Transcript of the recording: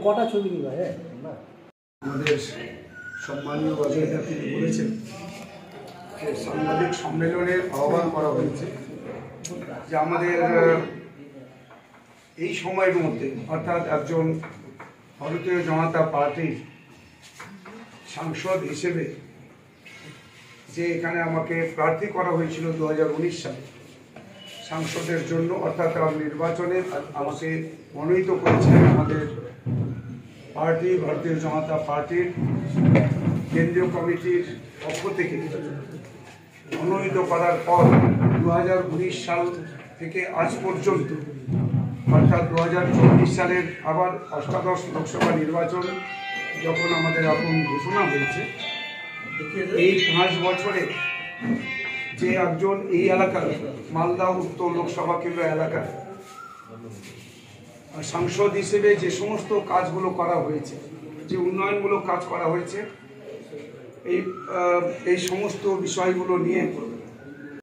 কটা ছবি নিবা? আমাদের সম্মানীয় অজয়দা তিনি বলেছেন যে সাংবাদিক সম্মেলনের আহ্বান করা হয়েছে যে আমাদের এই সময়ের মধ্যে অর্থাৎ একজন ভারতীয় জনতা পার্টির সাংসদ হিসেবে যে এখানে আমাকে প্রার্থী করা হয়েছিল 2019 সালে সাংসদের জন্য, অর্থাৎ নির্বাচনে আমাকে মনোনীত করেছিলেন আমাদের পার্টি ভারতীয় জনতা পার্টির কেন্দ্রীয় কমিটির পক্ষ থেকে। মনোনীত করার পর 2019 সাল থেকে আজ পর্যন্ত অর্থাৎ 2024 সালের আবার অষ্টাদশ লোকসভা নির্বাচন যখন আমাদের এখন ঘোষণা হয়েছে, এই 5 বছরে যে একজন এই এলাকার মালদা উত্তর লোকসভা কেন্দ্র এলাকার সাংসদ হিসেবে যে সমস্ত কাজগুলো করা হয়েছে, যে উন্নয়নমূলক কাজ করা হয়েছে, এই সমস্ত বিষয়গুলো নিয়ে